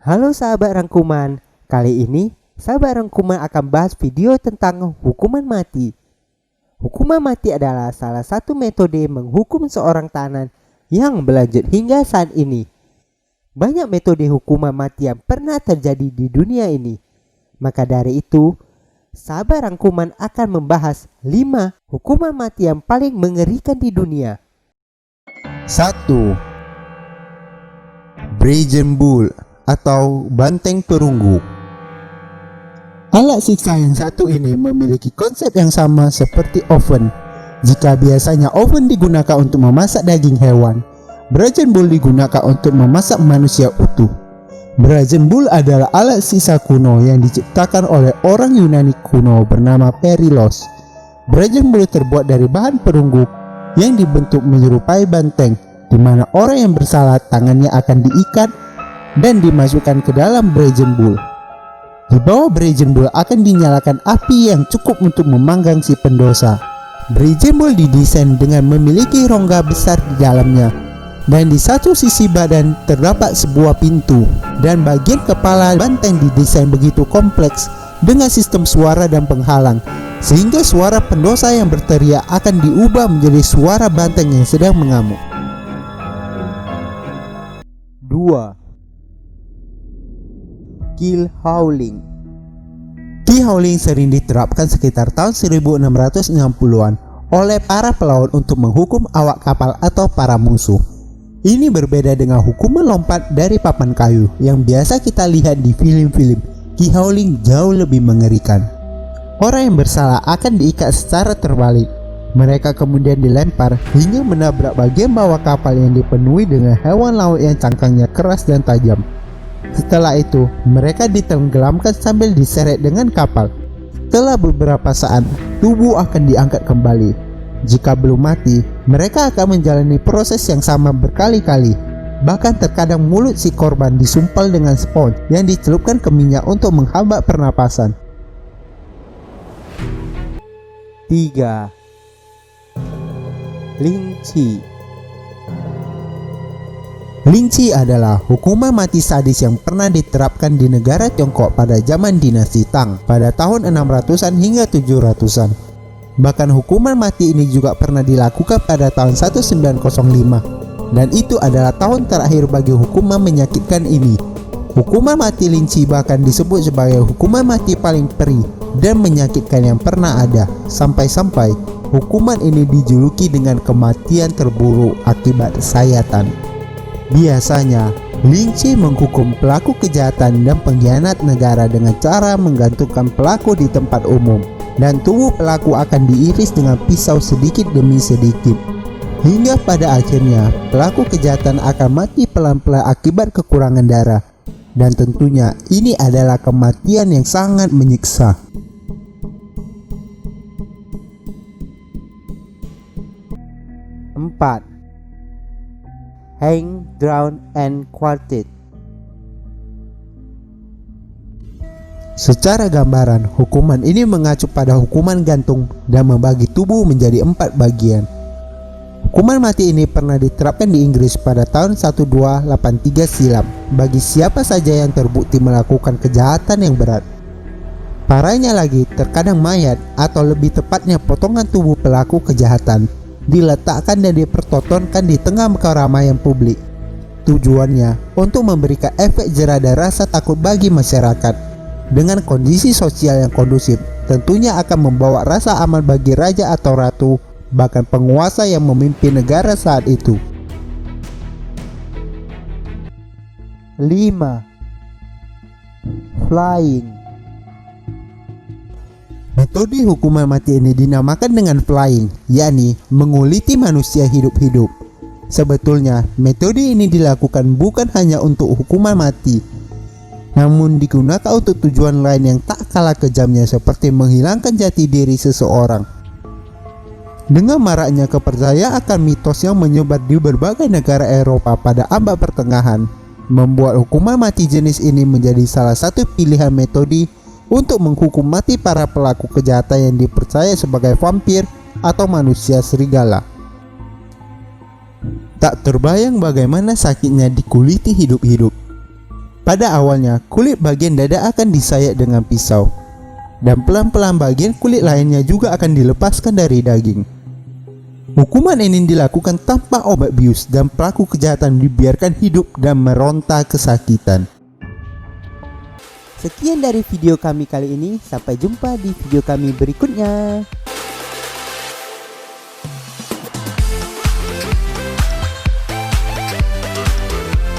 Halo sahabat rangkuman, kali ini sahabat rangkuman akan bahas video tentang hukuman mati. Hukuman mati adalah salah satu metode menghukum seorang tahanan yang berlanjut hingga saat ini. Banyak metode hukuman mati yang pernah terjadi di dunia ini. Maka dari itu, sahabat rangkuman akan membahas 5 hukuman mati yang paling mengerikan di dunia. 1. Brazen Bull atau banteng perunggu. Alat siksa yang satu ini memiliki konsep yang sama seperti oven. Jika biasanya oven digunakan untuk memasak daging hewan, Brazen Bull digunakan untuk memasak manusia utuh. Brazen Bull adalah alat siksa kuno yang diciptakan oleh orang Yunani kuno bernama Perilos. Brazen Bull terbuat dari bahan perunggu yang dibentuk menyerupai banteng, di mana orang yang bersalah tangannya akan diikat dan dimasukkan ke dalam Brazen Bull. Di bawah Brazen Bull akan dinyalakan api yang cukup untuk memanggang si pendosa. Brazen Bull didesain dengan memiliki rongga besar di dalamnya, dan di satu sisi badan terdapat sebuah pintu, dan bagian kepala banteng didesain begitu kompleks dengan sistem suara dan penghalang, sehingga suara pendosa yang berteriak akan diubah menjadi suara banteng yang sedang mengamuk. 2. Kill howling. Kill howling sering diterapkan sekitar tahun 1660-an oleh para pelaut untuk menghukum awak kapal atau para musuh. Ini berbeda dengan hukuman lompat dari papan kayu yang biasa kita lihat di film-film. Kill howling jauh lebih mengerikan. Orang yang bersalah akan diikat secara terbalik. Mereka kemudian dilempar hingga menabrak bagian bawah kapal yang dipenuhi dengan hewan laut yang cangkangnya keras dan tajam. Setelah itu, mereka ditenggelamkan sambil diseret dengan kapal. Setelah beberapa saat, tubuh akan diangkat kembali. Jika belum mati, mereka akan menjalani proses yang sama berkali-kali. Bahkan terkadang mulut si korban disumpal dengan spons yang dicelupkan ke minyak untuk menghambat pernapasan. 3. Lynch. Lynch adalah hukuman mati sadis yang pernah diterapkan di negara Tiongkok pada zaman dinasti Tang pada tahun 600-an hingga 700-an. Bahkan hukuman mati ini juga pernah dilakukan pada tahun 1905, dan itu adalah tahun terakhir bagi hukuman menyakitkan ini. Hukuman mati Lynch bahkan disebut sebagai hukuman mati paling perih dan menyakitkan yang pernah ada, sampai-sampai hukuman ini dijuluki dengan kematian terburuk akibat sayatan. Biasanya, Lynch menghukum pelaku kejahatan dan pengkhianat negara dengan cara menggantungkan pelaku di tempat umum, dan tubuh pelaku akan diiris dengan pisau sedikit demi sedikit. Hingga pada akhirnya, pelaku kejahatan akan mati pelan-pelan akibat kekurangan darah. Dan tentunya ini adalah kematian yang sangat menyiksa. 4. Hang, drown, and quartet. Secara gambaran, hukuman ini mengacu pada hukuman gantung dan membagi tubuh menjadi 4 bagian. Hukuman mati ini pernah diterapkan di Inggris pada tahun 1283 silam bagi siapa saja yang terbukti melakukan kejahatan yang berat. Parahnya lagi, terkadang mayat atau lebih tepatnya potongan tubuh pelaku kejahatan diletakkan dan dipertontonkan di tengah keramaian publik. Tujuannya untuk memberikan efek jera dan rasa takut bagi masyarakat. Dengan kondisi sosial yang kondusif, tentunya akan membawa rasa aman bagi raja atau ratu, bahkan penguasa yang memimpin negara saat itu. 5. Flying. Metode hukuman mati ini dinamakan dengan flying, yakni menguliti manusia hidup-hidup. Sebetulnya, metode ini dilakukan bukan hanya untuk hukuman mati, namun digunakan untuk tujuan lain yang tak kalah kejamnya, seperti menghilangkan jati diri seseorang. Dengan maraknya kepercayaan akan mitos yang menyebar di berbagai negara Eropa pada abad pertengahan, membuat hukuman mati jenis ini menjadi salah satu pilihan metode untuk menghukum mati para pelaku kejahatan yang dipercaya sebagai vampir atau manusia serigala. Tak terbayang bagaimana sakitnya dikuliti hidup-hidup. Pada awalnya, kulit bagian dada akan disayat dengan pisau, dan pelan-pelan bagian kulit lainnya juga akan dilepaskan dari daging. Hukuman ini dilakukan tanpa obat bius dan pelaku kejahatan dibiarkan hidup dan meronta kesakitan. Sekian dari video kami kali ini, sampai jumpa di video kami berikutnya.